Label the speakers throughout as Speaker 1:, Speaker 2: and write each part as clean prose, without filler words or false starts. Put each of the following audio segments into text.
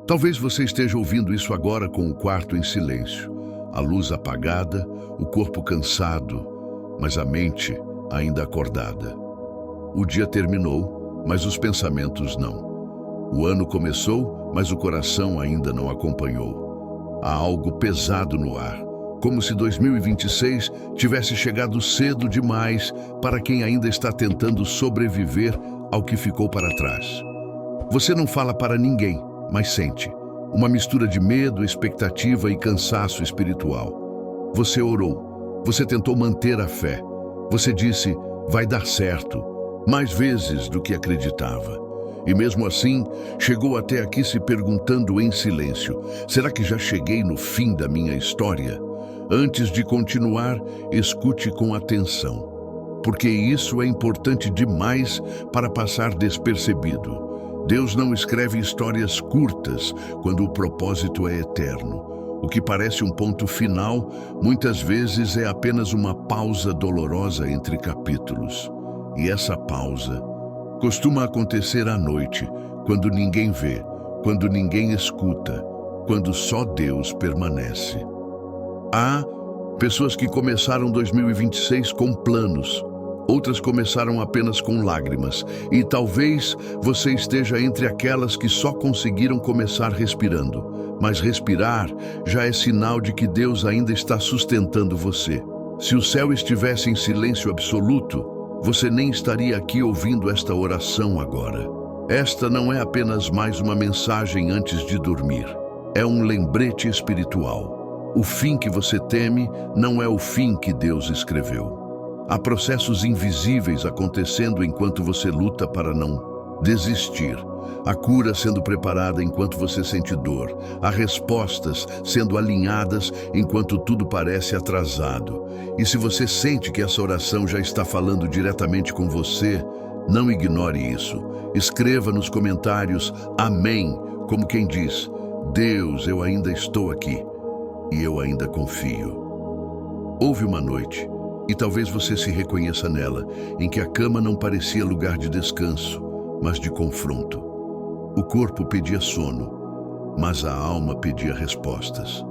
Speaker 1: Talvez você esteja ouvindo isso agora com o quarto em silêncio, a luz apagada, o corpo cansado, mas a mente ainda acordada. O dia terminou, mas os pensamentos não. O ano começou, mas o coração ainda não acompanhou. Há algo pesado no ar, como se 2026 tivesse chegado cedo demais para quem ainda está tentando sobreviver ao que ficou para trás. Você não fala para ninguém, mas sente. Uma mistura de medo, expectativa e cansaço espiritual. Você orou. Você tentou manter a fé. Você disse, vai dar certo, mais vezes do que acreditava. E mesmo assim, chegou até aqui se perguntando em silêncio, será que já cheguei no fim da minha história? Antes de continuar, escute com atenção, porque isso é importante demais para passar despercebido. Deus não escreve histórias curtas quando o propósito é eterno. O que parece um ponto final, muitas vezes é apenas uma pausa dolorosa entre capítulos. E essa pausa costuma acontecer à noite, quando ninguém vê, quando ninguém escuta, quando só Deus permanece. Há pessoas que começaram 2026 com planos, outras começaram apenas com lágrimas, e talvez você esteja entre aquelas que só conseguiram começar respirando. Mas respirar já é sinal de que Deus ainda está sustentando você. Se o céu estivesse em silêncio absoluto, você nem estaria aqui ouvindo esta oração agora. Esta não é apenas mais uma mensagem antes de dormir. É um lembrete espiritual. O fim que você teme não é o fim que Deus escreveu. Há processos invisíveis acontecendo enquanto você luta para não desistir. Há cura sendo preparada enquanto você sente dor. Há respostas sendo alinhadas enquanto tudo parece atrasado. E se você sente que essa oração já está falando diretamente com você, não ignore isso. Escreva nos comentários Amém, como quem diz, Deus, eu ainda estou aqui e eu ainda confio. Houve uma noite, e talvez você se reconheça nela, em que a cama não parecia lugar de descanso, mas de confronto. O corpo pedia sono, mas a alma pedia respostas.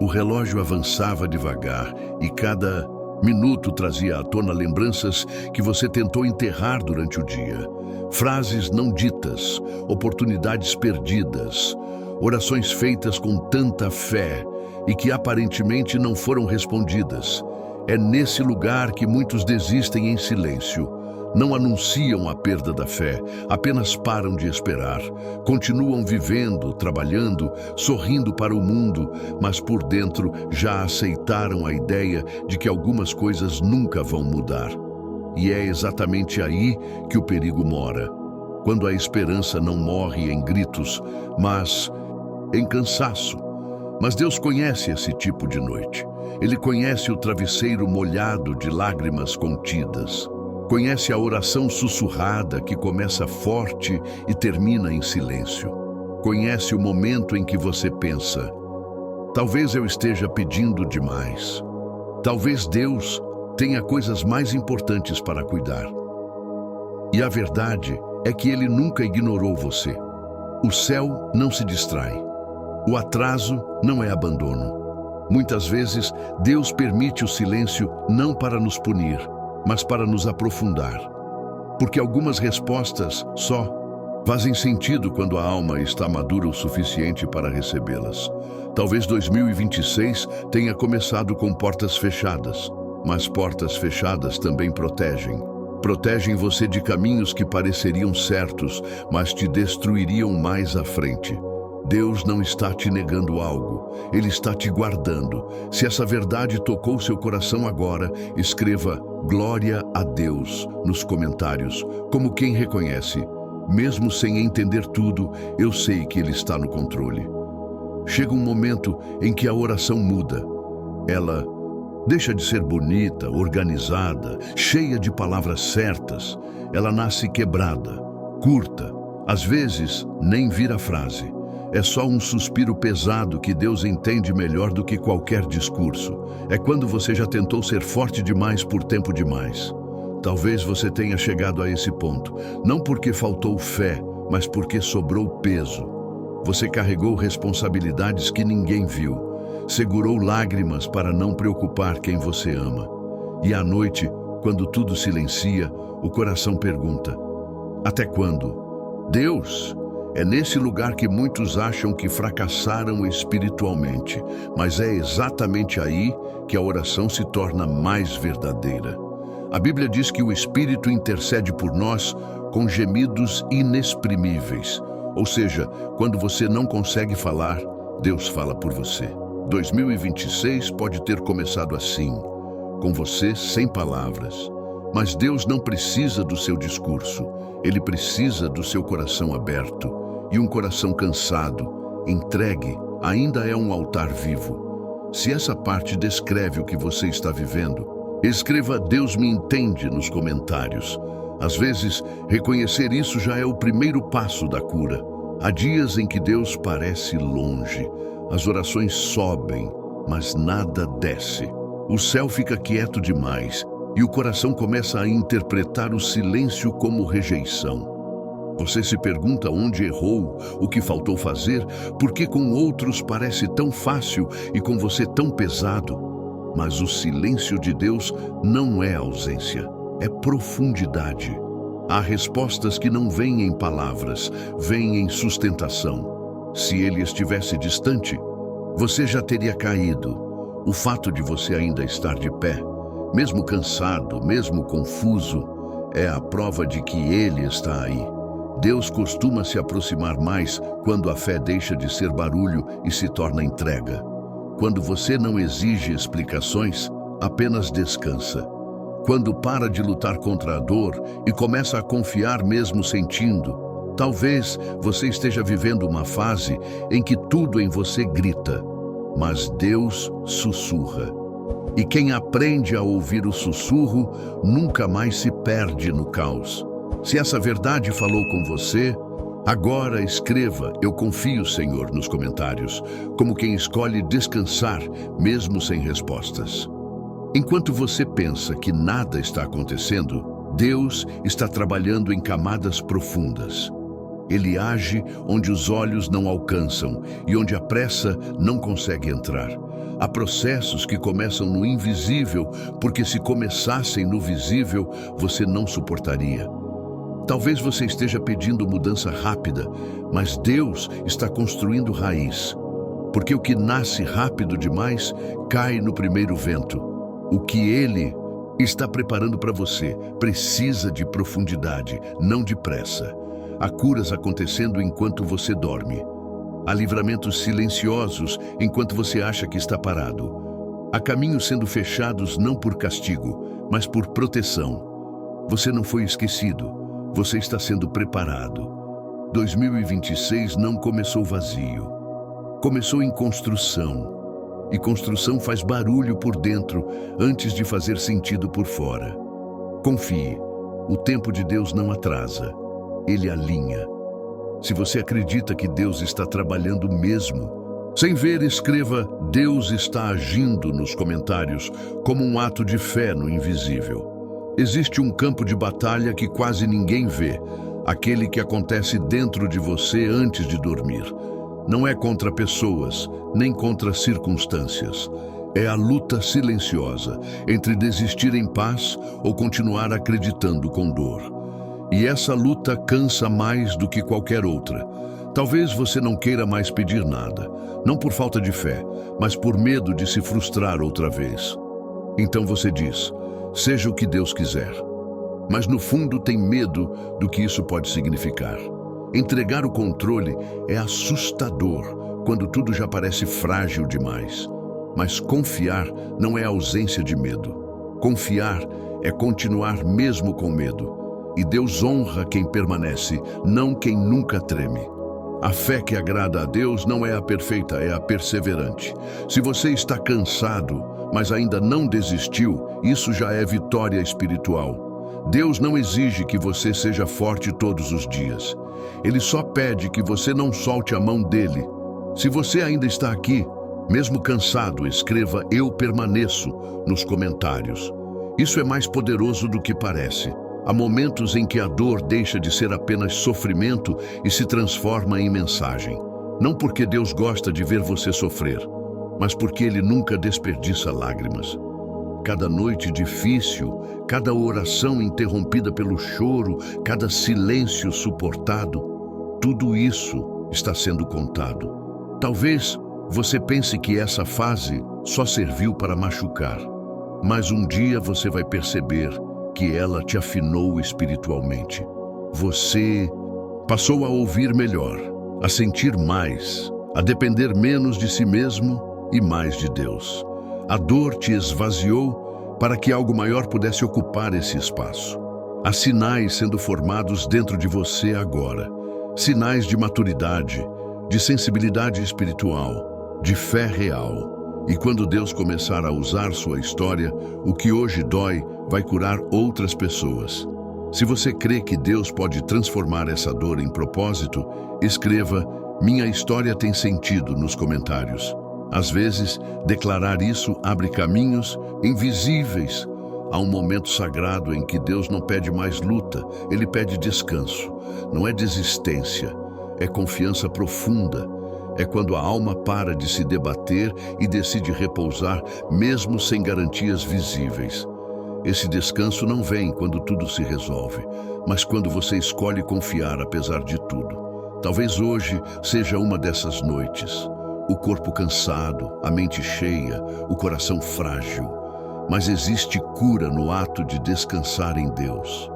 Speaker 1: O relógio avançava devagar e cada minuto trazia à tona lembranças que você tentou enterrar durante o dia. Frases não ditas, oportunidades perdidas, orações feitas com tanta fé e que aparentemente não foram respondidas. É nesse lugar que muitos desistem em silêncio. Não anunciam a perda da fé, apenas param de esperar. Continuam vivendo, trabalhando, sorrindo para o mundo, mas por dentro já aceitaram a ideia de que algumas coisas nunca vão mudar. E é exatamente aí que o perigo mora. Quando a esperança não morre em gritos, mas em cansaço. Mas Deus conhece esse tipo de noite. Ele conhece o travesseiro molhado de lágrimas contidas. Conhece a oração sussurrada que começa forte e termina em silêncio. Conhece o momento em que você pensa, talvez eu esteja pedindo demais. Talvez Deus tenha coisas mais importantes para cuidar. E a verdade é que Ele nunca ignorou você. O céu não se distrai. O atraso não é abandono. Muitas vezes, Deus permite o silêncio não para nos punir, mas para nos aprofundar. Porque algumas respostas só fazem sentido quando a alma está madura o suficiente para recebê-las. Talvez 2026 tenha começado com portas fechadas, mas portas fechadas também protegem. Protegem você de caminhos que pareceriam certos, mas te destruiriam mais à frente. Deus não está te negando algo, Ele está te guardando. Se essa verdade tocou seu coração agora, escreva Glória a Deus nos comentários, como quem reconhece. Mesmo sem entender tudo, eu sei que Ele está no controle. Chega um momento em que a oração muda. Ela deixa de ser bonita, organizada, cheia de palavras certas. Ela nasce quebrada, curta, às vezes nem vira frase. É só um suspiro pesado que Deus entende melhor do que qualquer discurso. É quando você já tentou ser forte demais por tempo demais. Talvez você tenha chegado a esse ponto, não porque faltou fé, mas porque sobrou peso. Você carregou responsabilidades que ninguém viu, segurou lágrimas para não preocupar quem você ama. E à noite, quando tudo silencia, o coração pergunta: até quando? Deus, é nesse lugar que muitos acham que fracassaram espiritualmente, mas é exatamente aí que a oração se torna mais verdadeira. A Bíblia diz que o Espírito intercede por nós com gemidos inexprimíveis. Ou seja, quando você não consegue falar, Deus fala por você. 2026 pode ter começado assim, com você sem palavras. Mas Deus não precisa do seu discurso, Ele precisa do seu coração aberto. E um coração cansado, entregue, ainda é um altar vivo. Se essa parte descreve o que você está vivendo, escreva "Deus me entende" nos comentários. Às vezes, reconhecer isso já é o primeiro passo da cura. Há dias em que Deus parece longe. As orações sobem, mas nada desce. O céu fica quieto demais e o coração começa a interpretar o silêncio como rejeição. Você se pergunta onde errou, o que faltou fazer, por que com outros parece tão fácil e com você tão pesado. Mas o silêncio de Deus não é ausência, é profundidade. Há respostas que não vêm em palavras, vêm em sustentação. Se Ele estivesse distante, você já teria caído. O fato de você ainda estar de pé, mesmo cansado, mesmo confuso, é a prova de que Ele está aí. Deus costuma se aproximar mais quando a fé deixa de ser barulho e se torna entrega. Quando você não exige explicações, apenas descansa. Quando para de lutar contra a dor e começa a confiar mesmo sentindo. Talvez você esteja vivendo uma fase em que tudo em você grita, mas Deus sussurra. E quem aprende a ouvir o sussurro nunca mais se perde no caos. Se essa verdade falou com você, agora escreva "Eu confio, Senhor" nos comentários, como quem escolhe descansar mesmo sem respostas. Enquanto você pensa que nada está acontecendo, Deus está trabalhando em camadas profundas. Ele age onde os olhos não alcançam e onde a pressa não consegue entrar. Há processos que começam no invisível, porque se começassem no visível, você não suportaria. Talvez você esteja pedindo mudança rápida, mas Deus está construindo raiz. Porque o que nasce rápido demais cai no primeiro vento. O que Ele está preparando para você precisa de profundidade, não de pressa. Há curas acontecendo enquanto você dorme. Há livramentos silenciosos enquanto você acha que está parado. Há caminhos sendo fechados não por castigo, mas por proteção. Você não foi esquecido, você está sendo preparado. 2026 não começou vazio. Começou em construção. E construção faz barulho por dentro antes de fazer sentido por fora. Confie, o tempo de Deus não atrasa, Ele alinha. Se você acredita que Deus está trabalhando mesmo, sem ver, escreva "Deus está agindo" nos comentários, como um ato de fé no invisível. Existe um campo de batalha que quase ninguém vê, aquele que acontece dentro de você antes de dormir. Não é contra pessoas, nem contra circunstâncias. É a luta silenciosa entre desistir em paz ou continuar acreditando com dor. E essa luta cansa mais do que qualquer outra. Talvez você não queira mais pedir nada, não por falta de fé, mas por medo de se frustrar outra vez. Então você diz: seja o que Deus quiser. Mas no fundo tem medo do que isso pode significar. Entregar o controle é assustador quando tudo já parece frágil demais. Mas confiar não é ausência de medo. Confiar é continuar mesmo com medo. E Deus honra quem permanece, não quem nunca treme. A fé que agrada a Deus não é a perfeita, é a perseverante. Se você está cansado, mas ainda não desistiu, isso já é vitória espiritual. Deus não exige que você seja forte todos os dias. Ele só pede que você não solte a mão dele. Se você ainda está aqui, mesmo cansado, escreva "Eu permaneço" nos comentários. Isso é mais poderoso do que parece. Há momentos em que a dor deixa de ser apenas sofrimento e se transforma em mensagem. Não porque Deus gosta de ver você sofrer, mas porque Ele nunca desperdiça lágrimas. Cada noite difícil, cada oração interrompida pelo choro, cada silêncio suportado, tudo isso está sendo contado. Talvez você pense que essa fase só serviu para machucar, mas um dia você vai perceber que ela te afinou espiritualmente. Você passou a ouvir melhor, a sentir mais, a depender menos de si mesmo e mais de Deus. A dor te esvaziou para que algo maior pudesse ocupar esse espaço. Há sinais sendo formados dentro de você agora. Sinais de maturidade, de sensibilidade espiritual, de fé real. E quando Deus começar a usar sua história, o que hoje dói vai curar outras pessoas. Se você crê que Deus pode transformar essa dor em propósito, escreva "Minha história tem sentido" nos comentários. Às vezes, declarar isso abre caminhos invisíveis. Há um momento sagrado em que Deus não pede mais luta, Ele pede descanso. Não é desistência, é confiança profunda. É quando a alma para de se debater e decide repousar, mesmo sem garantias visíveis. Esse descanso não vem quando tudo se resolve, mas quando você escolhe confiar apesar de tudo. Talvez hoje seja uma dessas noites. O corpo cansado, a mente cheia, o coração frágil. Mas existe cura no ato de descansar em Deus.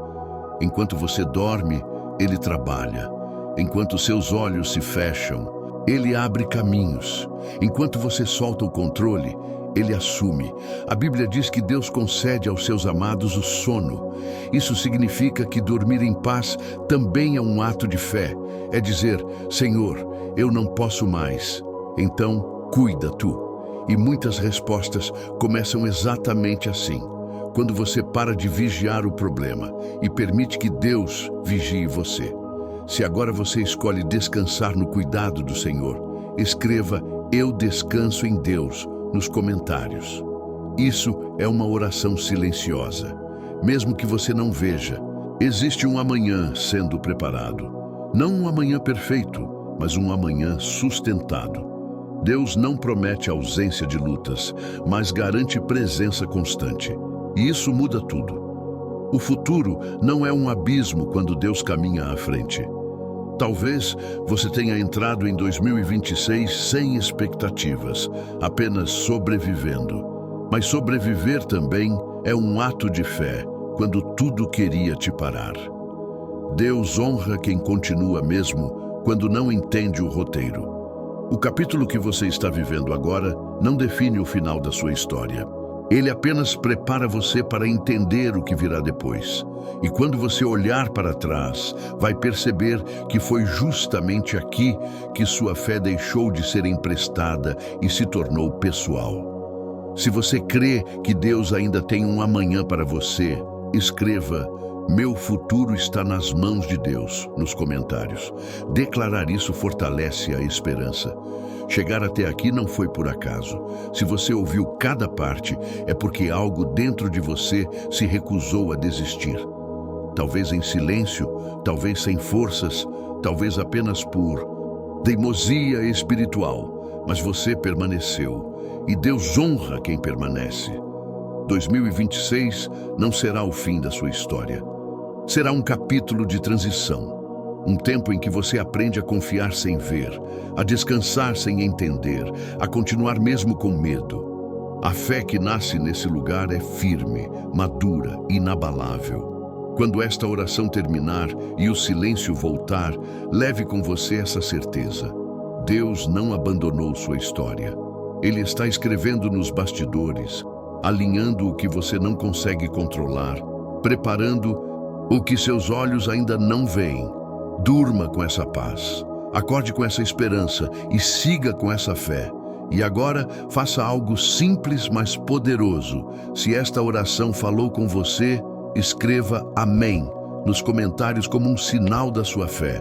Speaker 1: Enquanto você dorme, Ele trabalha. Enquanto seus olhos se fecham, Ele abre caminhos. Enquanto você solta o controle, Ele assume. A Bíblia diz que Deus concede aos seus amados o sono. Isso significa que dormir em paz também é um ato de fé. É dizer, Senhor, eu não posso mais. Então, cuida tu. E muitas respostas começam exatamente assim. Quando você para de vigiar o problema e permite que Deus vigie você. Se agora você escolhe descansar no cuidado do Senhor, escreva "Eu descanso em Deus" nos comentários. Isso é uma oração silenciosa. Mesmo que você não veja, existe um amanhã sendo preparado. Não um amanhã perfeito, mas um amanhã sustentado. Deus não promete ausência de lutas, mas garante presença constante. E isso muda tudo. O futuro não é um abismo quando Deus caminha à frente. Talvez você tenha entrado em 2026 sem expectativas, apenas sobrevivendo. Mas sobreviver também é um ato de fé, quando tudo queria te parar. Deus honra quem continua mesmo quando não entende o roteiro. O capítulo que você está vivendo agora não define o final da sua história. Ele apenas prepara você para entender o que virá depois. E quando você olhar para trás, vai perceber que foi justamente aqui que sua fé deixou de ser emprestada e se tornou pessoal. Se você crê que Deus ainda tem um amanhã para você, escreva "Meu futuro está nas mãos de Deus" nos comentários. Declarar isso fortalece a esperança. Chegar até aqui não foi por acaso. Se você ouviu cada parte, é porque algo dentro de você se recusou a desistir. Talvez em silêncio, talvez sem forças, talvez apenas por teimosia espiritual. Mas você permaneceu, e Deus honra quem permanece. 2026 não será o fim da sua história. Será um capítulo de transição. Um tempo em que você aprende a confiar sem ver, a descansar sem entender, a continuar mesmo com medo. A fé que nasce nesse lugar é firme, madura, inabalável. Quando esta oração terminar e o silêncio voltar, leve com você essa certeza. Deus não abandonou sua história. Ele está escrevendo nos bastidores, alinhando o que você não consegue controlar, preparando o que seus olhos ainda não veem. Durma com essa paz, acorde com essa esperança e siga com essa fé. E agora, faça algo simples, mas poderoso. Se esta oração falou com você, escreva "Amém" nos comentários como um sinal da sua fé.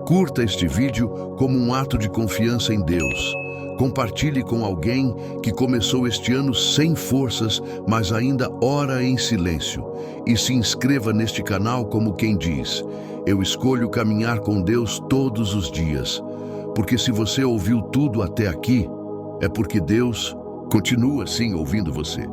Speaker 1: Curta este vídeo como um ato de confiança em Deus. Compartilhe com alguém que começou este ano sem forças, mas ainda ora em silêncio. E se inscreva neste canal como quem diz: "Eu escolho caminhar com Deus todos os dias", Porque se você ouviu tudo até aqui, é porque Deus continua sim ouvindo você.